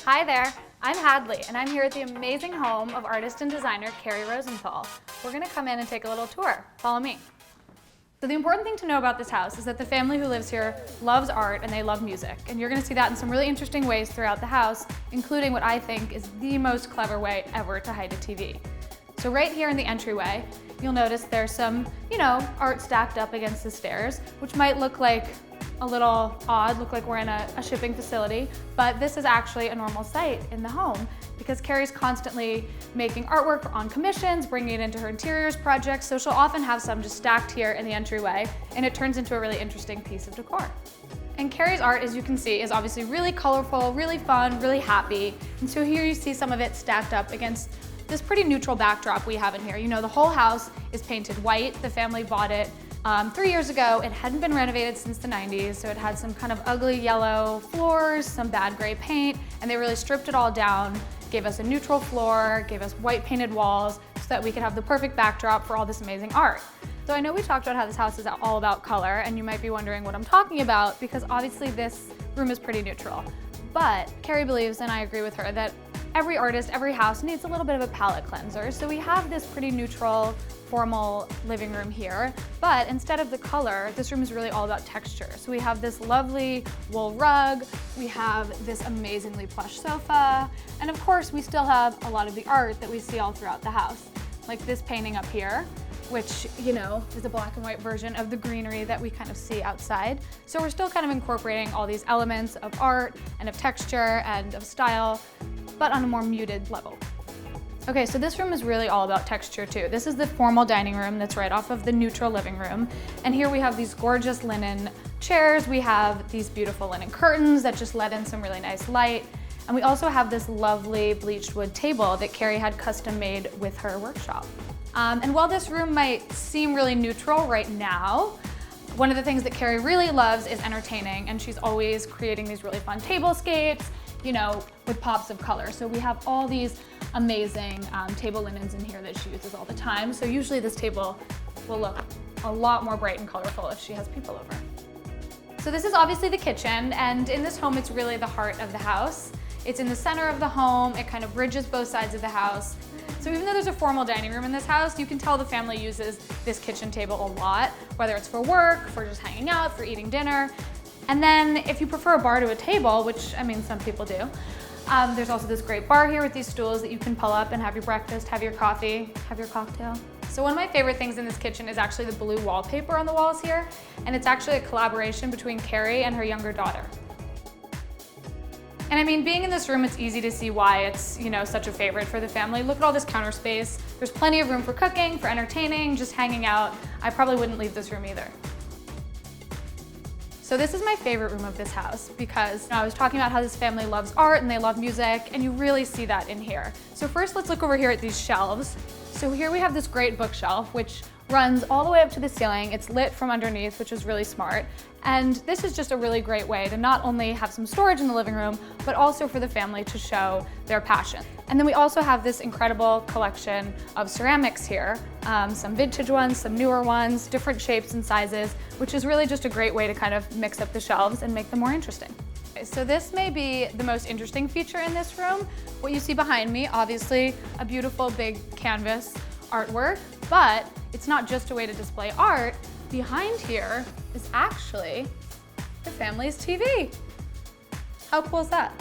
Hi there, I'm Hadley, and I'm here at the amazing home of artist and designer Kerri Rosenthal. We're gonna come in and take a little tour. Follow me. So the important thing to know about this house is that the family who lives here loves art and they love music. And you're gonna see that in some really interesting ways throughout the house, including what I think is the most clever way ever to hide a TV. So right here in the entryway, you'll notice there's some, art stacked up against the stairs, which might look like a little odd, look like we're in a shipping facility, but this is actually a normal site in the home because Kerri's constantly making artwork on commissions, bringing it into her interiors projects, so she'll often have some just stacked here in the entryway, and it turns into a really interesting piece of decor. And Kerri's art, as you can see, is obviously really colorful, really fun, really happy, and so here you see some of it stacked up against this pretty neutral backdrop we have in here. The whole house is painted white. The family bought it 3 years ago. It hadn't been renovated since the 90s, so it had some kind of ugly yellow floors, some bad gray paint, and they really stripped it all down, gave us a neutral floor, gave us white painted walls, so that we could have the perfect backdrop for all this amazing art. So I know we talked about how this house is all about color, and you might be wondering what I'm talking about, because obviously this room is pretty neutral. But Kerri believes, and I agree with her, that every artist, every house needs a little bit of a palette cleanser. So we have this pretty neutral, formal living room here, but instead of the color, this room is really all about texture. So we have this lovely wool rug, we have this amazingly plush sofa, and of course we still have a lot of the art that we see all throughout the house. Like this painting up here, which, is a black and white version of the greenery that we kind of see outside. So we're still kind of incorporating all these elements of art and of texture and of style, but on a more muted level. Okay, so this room is really all about texture too. This is the formal dining room that's right off of the neutral living room. And here we have these gorgeous linen chairs. We have these beautiful linen curtains that just let in some really nice light. And we also have this lovely bleached wood table that Kerri had custom made with her workshop. And while this room might seem really neutral right now, one of the things that Kerri really loves is entertaining, and she's always creating these really fun tablescapes, with pops of color. So we have all these amazing table linens in here that she uses all the time. So usually this table will look a lot more bright and colorful if she has people over. So this is obviously the kitchen, and in this home it's really the heart of the house. It's in the center of the home, it kind of bridges both sides of the house. So even though there's a formal dining room in this house, you can tell the family uses this kitchen table a lot, whether it's for work, for just hanging out, for eating dinner. And then if you prefer a bar to a table, which some people do, there's also this great bar here with these stools that you can pull up and have your breakfast, have your coffee, have your cocktail. So one of my favorite things in this kitchen is actually the blue wallpaper on the walls here, and it's actually a collaboration between Kerri and her younger daughter. And being in this room, it's easy to see why it's, such a favorite for the family. Look at all this counter space. There's plenty of room for cooking, for entertaining, just hanging out. I probably wouldn't leave this room either. So this is my favorite room of this house because I was talking about how this family loves art and they love music, and you really see that in here. So first let's look over here at these shelves. So here we have this great bookshelf which runs all the way up to the ceiling. It's lit from underneath, which is really smart. And this is just a really great way to not only have some storage in the living room, but also for the family to show their passion. And then we also have this incredible collection of ceramics here, some vintage ones, some newer ones, different shapes and sizes, which is really just a great way to kind of mix up the shelves and make them more interesting. So this may be the most interesting feature in this room. What you see behind me, obviously a beautiful big canvas artwork, but it's not just a way to display art. Behind here is actually the family's TV. How cool is that?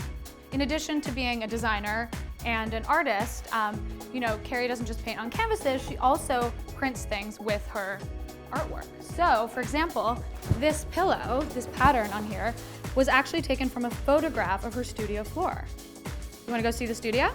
In addition to being a designer and an artist, Kerri doesn't just paint on canvases, she also prints things with her artwork. So, for example, this pillow, this pattern on here, was actually taken from a photograph of her studio floor. You wanna go see the studio?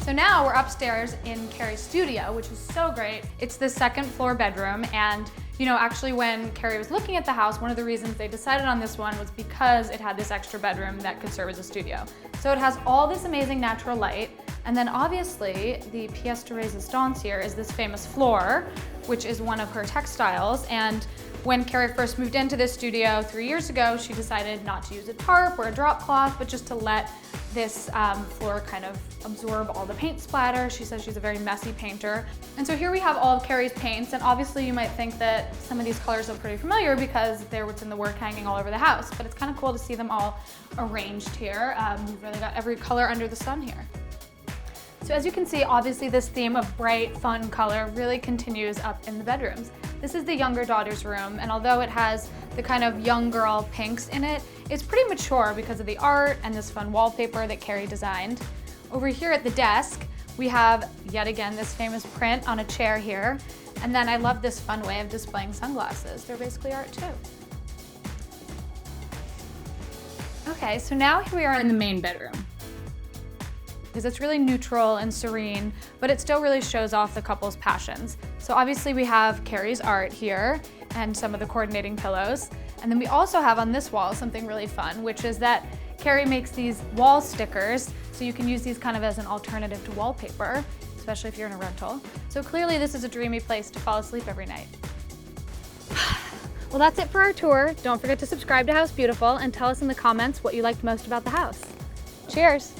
So now we're upstairs in Kerri's studio, which is so great. It's the second floor bedroom, and actually when Kerri was looking at the house, one of the reasons they decided on this one was because it had this extra bedroom that could serve as a studio. So it has all this amazing natural light, and then obviously the pièce de résistance here is this famous floor, which is one of her textiles, and When Kerri first moved into this studio 3 years ago, she decided not to use a tarp or a drop cloth, but just to let this floor kind of absorb all the paint splatter. She says she's a very messy painter. And so here we have all of Kerri's paints, and obviously you might think that some of these colors look pretty familiar because they're what's in the work hanging all over the house, but it's kind of cool to see them all arranged here. We've really got every color under the sun here. So as you can see, obviously this theme of bright, fun color really continues up in the bedrooms. This is the younger daughter's room, and although it has the kind of young girl pinks in it, it's pretty mature because of the art and this fun wallpaper that Kerri designed. Over here at the desk, we have, yet again, this famous print on a chair here. And then I love this fun way of displaying sunglasses. They're basically art too. Okay, so now here we are in the main bedroom, because it's really neutral and serene, but it still really shows off the couple's passions. So obviously we have Kerri's art here and some of the coordinating pillows. And then we also have on this wall something really fun, which is that Kerri makes these wall stickers, so you can use these kind of as an alternative to wallpaper, especially if you're in a rental. So clearly this is a dreamy place to fall asleep every night. Well, that's it for our tour. Don't forget to subscribe to House Beautiful and tell us in the comments what you liked most about the house. Cheers!